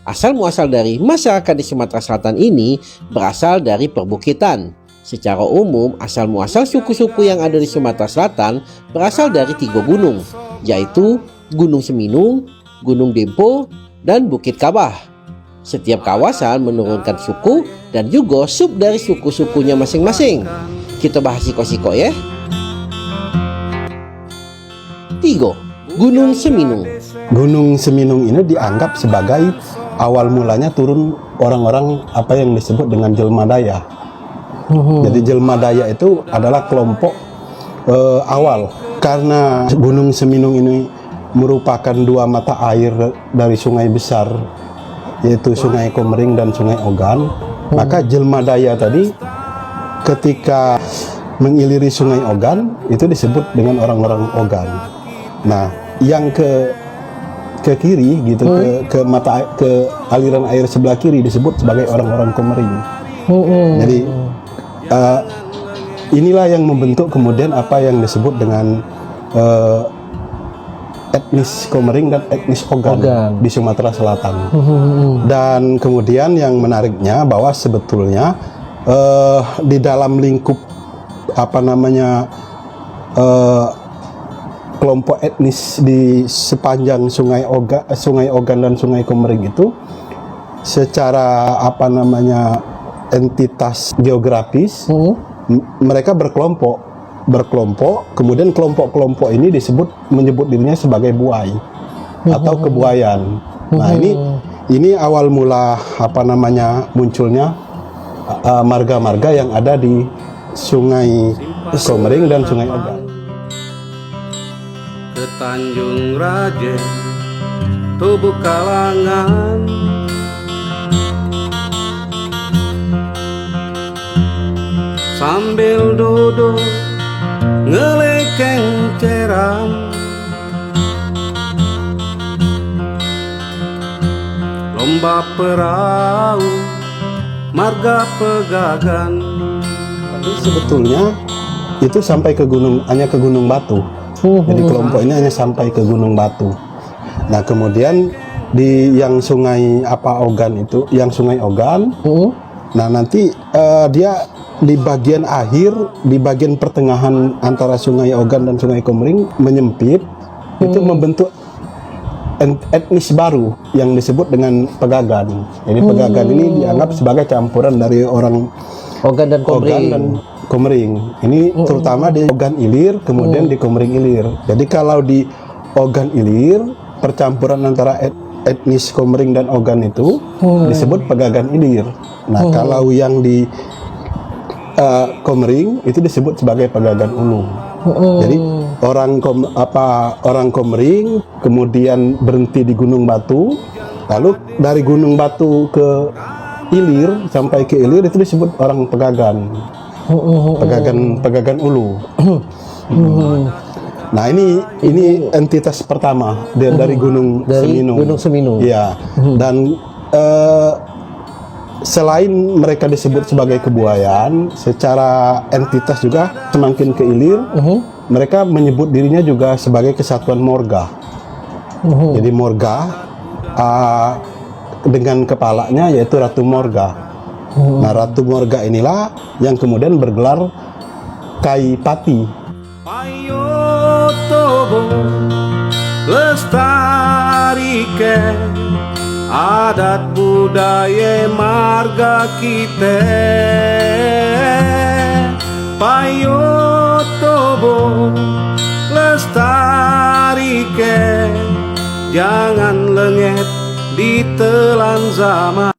Asal-muasal dari masyarakat di Sumatera Selatan ini berasal dari perbukitan. Secara umum, asal-muasal suku-suku yang ada di Sumatera Selatan berasal dari 3 gunung, yaitu Gunung Seminung, Gunung Dempo, dan Bukit Kabah. Setiap kawasan menurunkan suku dan juga sub dari suku-sukunya masing-masing. Kita bahas siko-siko ya. 3. Gunung Seminung. Gunung Seminung ini dianggap sebagai awal mulanya turun orang-orang apa yang disebut dengan Jelma Daya. Jadi Jelma Daya itu adalah kelompok awal. Karena Gunung Seminung ini merupakan 2 mata air dari sungai besar, yaitu Sungai Komering dan Sungai Ogan. Maka Jelma Daya tadi ketika mengiliri Sungai Ogan itu disebut dengan orang-orang Ogan. Nah, yang ke kiri gitu, ke aliran air sebelah kiri disebut sebagai orang-orang Komering. Jadi inilah yang membentuk kemudian apa yang disebut dengan etnis Komering dan etnis Ogan di Sumatera Selatan. Dan kemudian yang menariknya bahwa sebetulnya di dalam lingkup apa namanya kelompok etnis di sepanjang Sungai Ogan dan Sungai Komering itu secara apa namanya entitas geografis mereka berkelompok, kemudian kelompok-kelompok ini menyebut dirinya sebagai buai atau kebuayan. Nah, ini awal mula apa namanya munculnya marga-marga yang ada di Sungai Komering dan Sungai Ogan. Ke Tanjung Raja, Tubuh Kalangan, sambil duduk ngelekeng cerang, lomba perahu marga Pegagan. Tapi sebetulnya itu sampai ke hanya ke Gunung Batu. Jadi kelompok ini hanya sampai ke Gunung Batu. Nah, kemudian di yang Sungai Ogan itu, yang Sungai Ogan, nah nanti dia di bagian akhir, di bagian pertengahan antara Sungai Ogan dan Sungai Komering menyempit, itu membentuk etnis baru yang disebut dengan Pegagan. Jadi Pegagan ini dianggap sebagai campuran dari orang Ogan dan Komering. Ini terutama di Ogan Ilir, kemudian di Komering Ilir. Jadi kalau di Ogan Ilir, percampuran antara etnis Komering dan Ogan itu disebut Pegagan Ilir. Nah, kalau yang di Komering itu disebut sebagai Pegagan Ulung. Jadi orang Komering kemudian berhenti di Gunung Batu, lalu dari Gunung Batu ke Ilir sampai ke Ilir itu disebut orang Pegagan. Pegagan Ulu. Nah, ini entitas pertama dari Gunung Seminung. Ya. Dan selain mereka disebut sebagai kebuayan, secara entitas juga semakin ke Ilir, mereka menyebut dirinya juga sebagai kesatuan Morga. Jadi Morga dengan kepalanya yaitu Ratu Morga. Nah, Ratu Morga inilah yang kemudian bergelar Kai Pati. Ayo tobo lestarikan adat budaya marga kita. Payo tobo lestarikan, jangan lengket ditelan zaman.